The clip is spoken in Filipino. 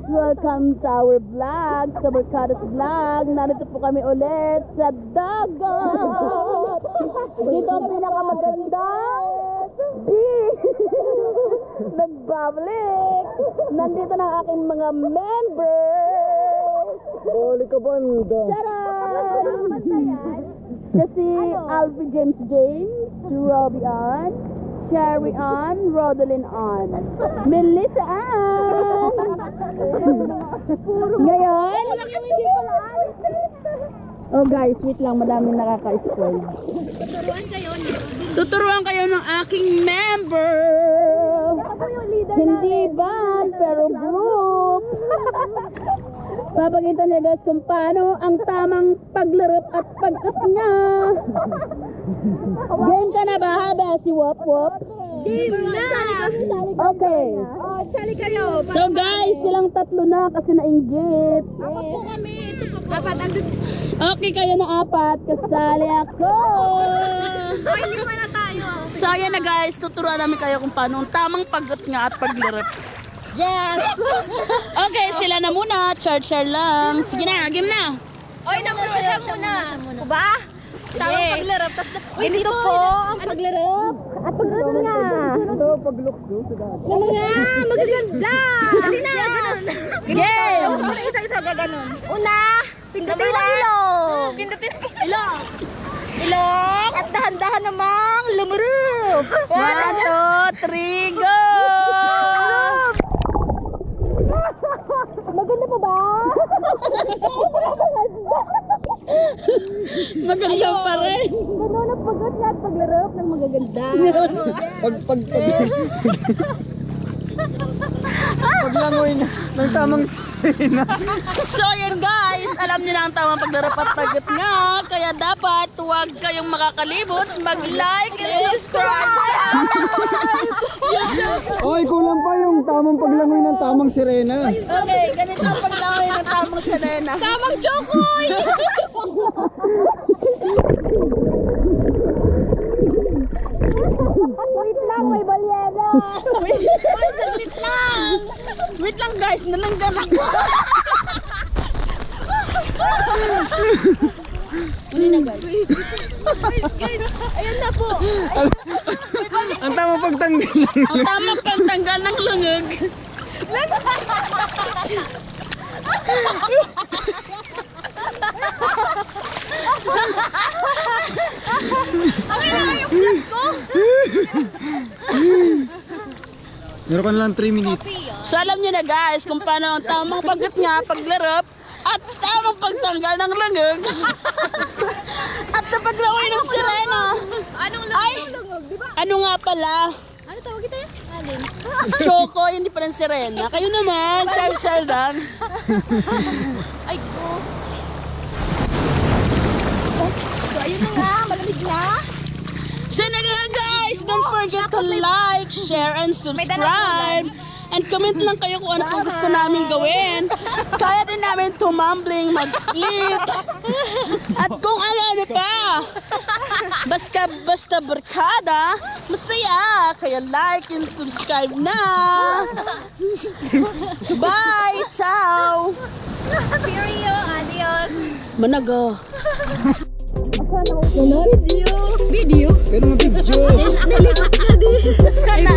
welcome to our vlog, sa Barkadas Vlog. Narito po kami ulit sa dagat. Dito ang pinakamagandang beach. Nagbabalik. Nandito na ang aking mga members. Boli ka banda. Charan! Siya si Alfie James, Robbie Ann, Sherry Ann, Rodelyn Ann, Melissa Ann. Ngayon, oh guys, wait lang, madaming nakaka-spoil. Tuturuan kayo ng aking member. Hindi band, pero group. Papakita niya guys kung paano ang tamang paglarap at pag-up niya. Game ka na ba ha, Bessie? Wop wop. Game na! Okay. Oh, sali kayo. So guys, silang tatlo na kasi nainggit. Apat po kami. Apat, andun. Okay, kayo na apat. Kasali ako. Ay, lima na tayo. So yan na guys, tuturuan namin kayo kung paano ang tamang pag-up nga at paglarap. Yes! Okay, sila na muna. Char-char lang. Sige na, game na. Oy, namura siya muna. Ba? Tamang paglarap. Ganito po ang paglarap. At paglarap nga. Ito, paglukso sa dagat. Yung mga magaganda. Dali na, ganun. Game! Isa-isa gaganon. Una, pindutin ang ilong. Pindutin ilong. Ilong. At dahan-dahan namang lumurup. 1, 2, 3, go! Maganda pa ba? Maganda pa rin. Ganun ang pagod at paglarap ng magaganda. Paglangoy na ng tamang sirena. So yan guys, alam niyo na ang tamang paglarap at pag-up nga. Kaya dapat huwag kayong makakalimot mag-like and subscribe. Oy, kulang pa yung tamang paglangoy ng tamang sirena. Okay, ganito ang paglangoy ng tamang sirena. Tamang chokoy! Wait lang, may balyera. Wait lang! Wait lang guys, nalanggan ako. Huli na guys. Ayun na po. Ang tamang pagtanggal lang. Ang tamang pagtanggal ng lungag. Meron ka na lang 3 minutes. So alam niyo na guys kung paano ang tamang pag-up nga, paglarap at tamang pagtanggal ng lungag. At napaglangoy ng sirena. Anong Ay! lungog, di ba? Ano nga pala? Ano tawag ito yun? Alin? Choco, hindi pa rin sirena. Kayo naman, char-char lang. Ay ko. So ayun na nga, malamig na. So na guys, don't forget to like, share, and subscribe. And comment lang kayo kung ano pang gusto namin gawin. Kaya din namin tumambling, mag-split. At kung ano pa. Basta barkada, masaya. Kaya like and subscribe na. Bye! Ciao! Cheerio, adios. Manago. Video. Pero mapidyo. Sana.